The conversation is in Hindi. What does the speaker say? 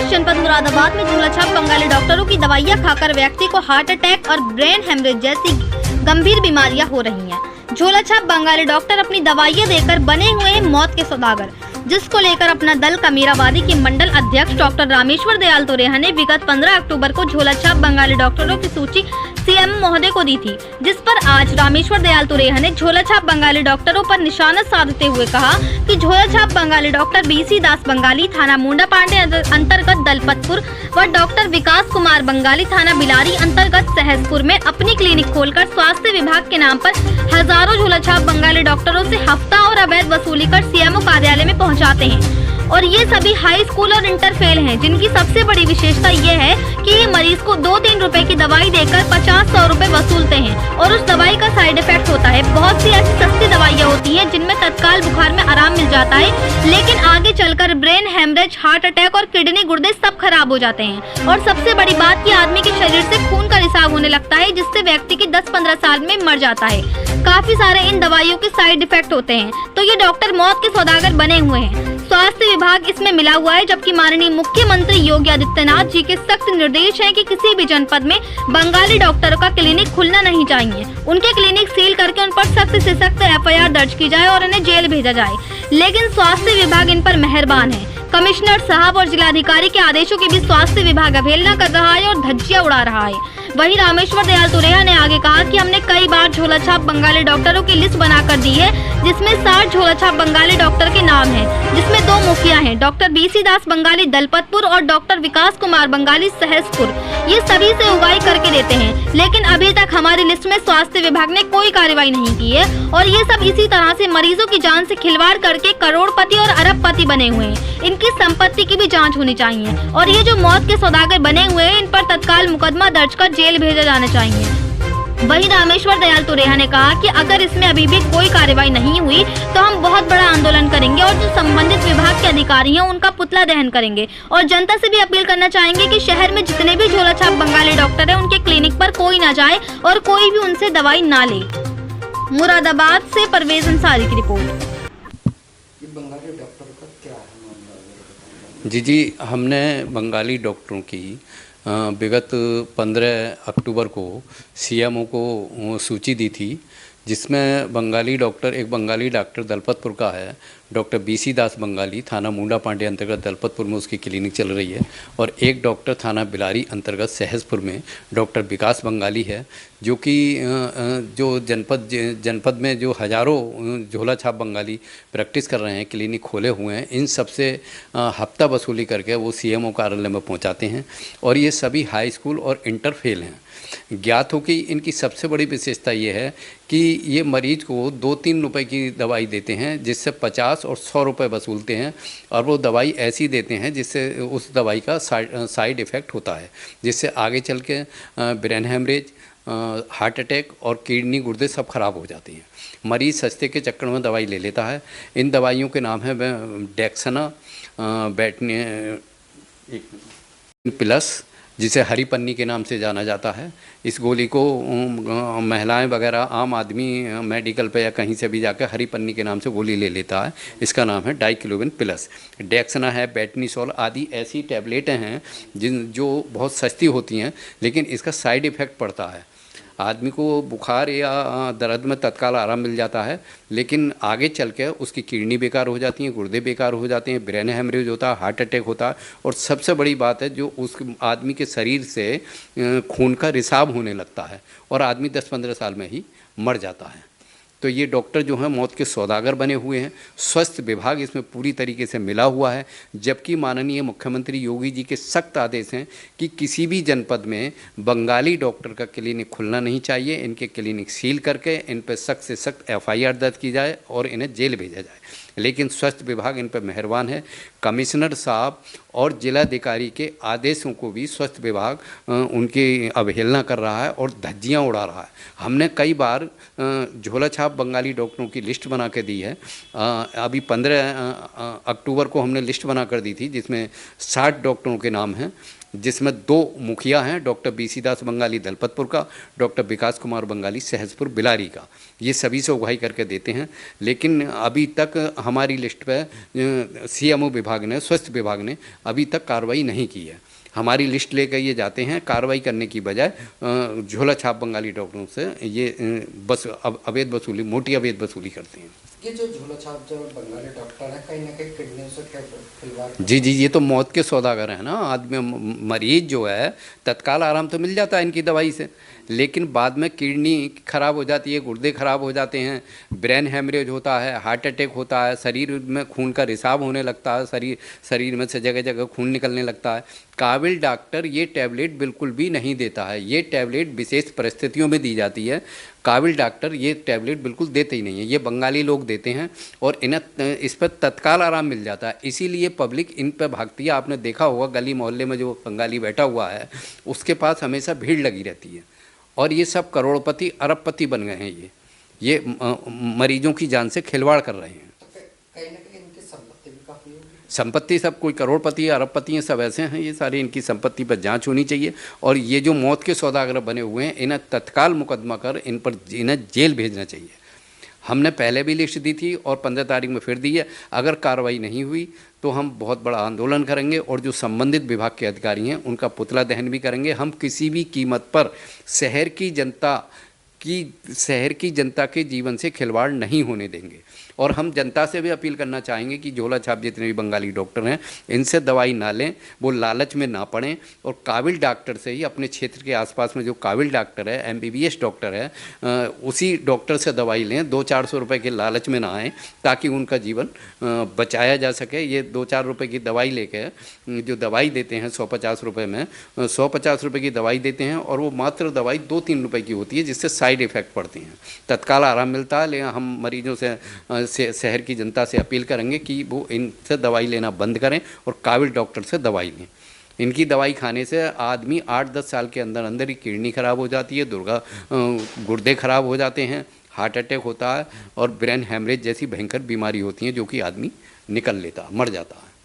जनपद मुरादाबाद में झोलाछाप बंगाली डॉक्टरों की दवाइयां खाकर व्यक्ति को हार्ट अटैक और ब्रेन हेमरेज जैसी गंभीर बीमारियां हो रही हैं। झोलाछाप बंगाली डॉक्टर अपनी दवाइयां देकर बने हुए हैं मौत के सौदागर, जिसको लेकर अपना दल कमीराबादी के मंडल अध्यक्ष डॉक्टर रामेश्वर दयाल तुरेहा ने विगत 15 अक्टूबर को झोलाछाप बंगाली डॉक्टरों की सूची सीएम महोदय को दी थी, जिस पर आज रामेश्वर दयाल तुरेहा ने झोलाछाप बंगाली डॉक्टरों पर निशाना साधते हुए कहा कि झोलाछाप बंगाली डॉक्टर बीसी दास बंगाली थाना मुंडा पांडे अंतर्गत दलपतपुर व डॉक्टर विकास कुमार बंगाली थाना बिलारी अंतर्गत सहसपुर में अपनी क्लिनिक खोलकर स्वास्थ्य विभाग के नाम पर हजारों झोलाछाप बंगाली डॉक्टरों से हफ्ता और अवैध वसूली कर सीएमओ कार्यालय में पहुंचाते हैं। और ये सभी हाई स्कूल और इंटर फेल हैं, जिनकी सबसे बड़ी विशेषता ये है कि ये मरीज को 2-3 रुपए की दवाई देकर 50-100 रुपए वसूलते हैं और उस दवाई का साइड इफेक्ट होता है। बहुत सी ऐसी सस्ती दवाइयाँ होती हैं जिनमें तत्काल बुखार में आराम मिल जाता है, लेकिन आगे चलकर ब्रेन हेमरेज, हार्ट अटैक और किडनी गुर्दे सब खराब हो जाते हैं। और सबसे बड़ी बात कि आदमी के शरीर से खून का रिसाव होने लगता है, जिससे व्यक्ति की 10-15 साल में मर जाता है। काफी सारे इन दवाइयों के साइड इफेक्ट होते हैं, तो ये डॉक्टर मौत के सौदागर बने हुए हैं। स्वास्थ्य विभाग इसमें मिला हुआ है, जबकि माननीय मुख्यमंत्री योगी आदित्यनाथ जी के सख्त निर्देश हैं कि किसी भी जनपद में बंगाली डॉक्टरों का क्लिनिक खुलना नहीं चाहिए। उनके क्लिनिक सील करके उन पर सख्त से सख्त एफआईआर दर्ज की जाए और उन्हें जेल भेजा जाए, लेकिन स्वास्थ्य विभाग इन पर मेहरबान है। कमिश्नर साहब और जिलाधिकारी के आदेशों की भी स्वास्थ्य विभाग अवहेलना कर रहा है और धज्जियां उड़ा रहा है। वहीं रामेश्वर दयाल तुरेहा ने आगे कहा कि हमने कई बार झोलाछाप बंगाली डॉक्टरों की लिस्ट बनाकर दी है, जिसमें 60 झोलाछाप बंगाली डॉक्टर के नाम हैं, जिसमें 2 मुखिया हैं, डॉक्टर बीसी दास बंगाली दलपतपुर और डॉक्टर विकास कुमार बंगाली सहसपुर। ये सभी से उगाई करके देते हैं, लेकिन अभी तक हमारी लिस्ट में स्वास्थ्य विभाग ने कोई कार्रवाई नहीं की है और ये सब इसी तरह से मरीजों की जान से खिलवाड़ करके करोड़पति और अरबपति बने हुए हैं। इनकी संपत्ति की भी जांच होनी चाहिए और ये जो मौत के सौदागर बने हुए हैं, इन पर तत्काल मुकदमा दर्ज कर जेल भेजा जाना चाहिए। वहीं रामेश्वर दयाल तुरेहा ने कहा कि अगर इसमें अभी भी कोई कार्रवाई नहीं हुई तो हम बहुत बड़ा आंदोलन करेंगे और जो संबंधित विभाग के अधिकारी हैं उनका पुतला दहन करेंगे। और जनता से भी अपील करना चाहेंगे कि शहर में जितने भी झोलाछाप बंगाली डॉक्टर हैं, उनके क्लिनिक पर कोई ना जाए और कोई भी उनसे दवाई ना ले। मुरादाबाद से परवेज अंसारी की रिपोर्ट। बंगाली डॉक्टर का क्या है? जी, हमने बंगाली डॉक्टरों की विगत 15 अक्टूबर को सीएमओ को सूची दी थी, जिसमें एक बंगाली डॉक्टर दलपतपुर का है, डॉक्टर बीसी दास बंगाली थाना मुंडा पांडे अंतर्गत दलपतपुर में उसकी क्लिनिक चल रही है, और एक डॉक्टर थाना बिलारी अंतर्गत सहसपुर में डॉक्टर विकास बंगाली है, जो कि जो जनपद में जो हज़ारों झोलाछाप बंगाली प्रैक्टिस कर रहे हैं, क्लिनिक खोले हुए हैं, इन सब से हफ्ता वसूली करके वो सीएमओ कार्यालय में पहुंचाते हैं। और ये सभी हाई स्कूल और इंटर फेल हैं। ज्ञात हो कि इनकी सबसे बड़ी विशेषता ये है कि ये मरीज को 2-3 रुपए की दवाई देते हैं, जिससे 50 और 100 रुपए वसूलते हैं, और वो दवाई ऐसी देते हैं जिससे उस दवाई का साइड इफ़ेक्ट होता है, जिससे आगे चल के ब्रेन हेमरेज, हार्ट अटैक और किडनी गुर्दे सब खराब हो जाती हैं। मरीज सस्ते के चक्कर में दवाई ले लेता है। इन दवाइयों के नाम है डेक्सना, प्लस, जिसे हरी पन्नी के नाम से जाना जाता है। इस गोली को महिलाएं वगैरह, आम आदमी मेडिकल पे या कहीं से भी जाकर हरी पन्नी के नाम से गोली ले लेता है। इसका नाम है डाइक्लोविन प्लस। डेक्सना है, बेटनीसोल आदि ऐसी टैबलेटें हैं जो बहुत सस्ती होती हैं, लेकिन इसका साइड इफ़ेक्ट पड़ता है। आदमी को बुखार या दर्द में तत्काल आराम मिल जाता है, लेकिन आगे चल के उसकी किडनी बेकार हो जाती है, गुर्दे बेकार हो जाते हैं, ब्रेन हेमरेज होता है, हार्ट अटैक होता है, और सबसे बड़ी बात है जो उस आदमी के शरीर से खून का रिसाव होने लगता है और आदमी 10-15 साल में ही मर जाता है। तो ये डॉक्टर जो हैं मौत के सौदागर बने हुए हैं। स्वास्थ्य विभाग इसमें पूरी तरीके से मिला हुआ है, जबकि माननीय मुख्यमंत्री योगी जी के सख्त आदेश हैं कि किसी भी जनपद में बंगाली डॉक्टर का क्लिनिक खुलना नहीं चाहिए। इनके क्लिनिक सील करके इन पर सख्त से सख्त एफआईआर दर्ज की जाए और इन्हें जेल भेजा जाए। लेकिन स्वास्थ्य विभाग इन पर मेहरबान है। कमिश्नर साहब और जिलाधिकारी के आदेशों को भी स्वास्थ्य विभाग उनकी अवहेलना कर रहा है और धज्जियां उड़ा रहा है। हमने कई बार झोलाछाप बंगाली डॉक्टरों की लिस्ट बना के दी है। अभी 15 अक्टूबर को हमने लिस्ट बना कर दी थी, जिसमें 60 डॉक्टरों के नाम हैं, जिसमें 2 मुखिया हैं, डॉक्टर बीसी दास बंगाली दलपतपुर का, डॉक्टर विकास कुमार बंगाली सहजपुर बिलारी का। ये सभी से उगाही करके देते हैं, लेकिन अभी तक हमारी लिस्ट पे सीएमओ विभाग ने, स्वास्थ्य विभाग ने अभी तक कार्रवाई नहीं की है। हमारी लिस्ट लेकर ये जाते हैं, कार्रवाई करने की बजाय झोला छाप बंगाली डॉक्टरों से ये बस अवैध वसूली, मोटी अवैध वसूली करते हैं। ये जो झोला छाप जो बंगाली डॉक्टर है, कहीं ना कहीं किडनी से खिलवाड़। जी, ये तो मौत के सौदागर हैं ना। आदमी मरीज जो है तत्काल आराम तो मिल जाता है इनकी दवाई से, लेकिन बाद में किडनी खराब हो जाती है, गुर्दे खराब हो जाते हैं, ब्रेन हेमरेज होता है, हार्ट अटैक होता है, शरीर में खून का रिसाव होने लगता है, शरीर में से जगह जगह खून निकलने लगता है। काबिल डॉक्टर ये टैबलेट बिल्कुल भी नहीं देता है। ये टैबलेट विशेष परिस्थितियों में दी जाती है। काबिल डॉक्टर ये टैबलेट बिल्कुल देते ही नहीं है, ये बंगाली लोग देते हैं और इन्हें इस पर तत्काल आराम मिल जाता है। इसीलिए पब्लिक इन पर भागती है। आपने देखा होगा गली मोहल्ले में जो बंगाली बैठा हुआ है उसके पास हमेशा भीड़ लगी रहती है, और ये सब करोड़पति अरबपति बन गए हैं। ये मरीजों की जान से खिलवाड़ कर रहे हैं। कहीं ना कहीं इनकी संपत्ति भी काफी होगी। संपत्ति सब कोई करोड़पति है, अरबपति हैं, सब ऐसे हैं। ये सारी इनकी संपत्ति पर जांच होनी चाहिए, और ये जो मौत के सौदागर बने हुए हैं इन्हें तत्काल मुकदमा कर इन पर इन्हें जेल भेजना चाहिए। हमने पहले भी लिस्ट दी थी और 15 तारीख में फिर दी है। अगर कार्रवाई नहीं हुई तो हम बहुत बड़ा आंदोलन करेंगे, और जो संबंधित विभाग के अधिकारी हैं उनका पुतला दहन भी करेंगे। हम किसी भी कीमत पर शहर की जनता के जीवन से खिलवाड़ नहीं होने देंगे। और हम जनता से भी अपील करना चाहेंगे कि झोला छाप जितने भी बंगाली डॉक्टर हैं इनसे दवाई ना लें, वो लालच में ना पड़ें, और काबिल डॉक्टर से ही, अपने क्षेत्र के आसपास में जो काबिल डॉक्टर है, MBBS डॉक्टर है, उसी डॉक्टर से दवाई लें। 200-400 रुपये के लालच में ना आएँ, ताकि उनका जीवन बचाया जा सके। ये 2-4 रुपये की दवाई लेके जो दवाई देते हैं 150 रुपये में, 150 रुपये की दवाई देते हैं, और वो मात्र दवाई 2-3 रुपये की होती है, जिससे साइड इफ़ेक्ट पड़ते हैं। तत्काल आराम मिलता है, लेकिन हम मरीजों से शहर की जनता से अपील करेंगे कि वो इनसे दवाई लेना बंद करें और काबिल डॉक्टर से दवाई लें। इनकी दवाई खाने से आदमी 8-10 साल के अंदर अंदर ही किडनी खराब हो जाती है, गुर्दे खराब हो जाते हैं, हार्ट अटैक होता है, और ब्रेन हेमरेज जैसी भयंकर बीमारी होती हैं जो कि आदमी निकल लेता, मर जाता है।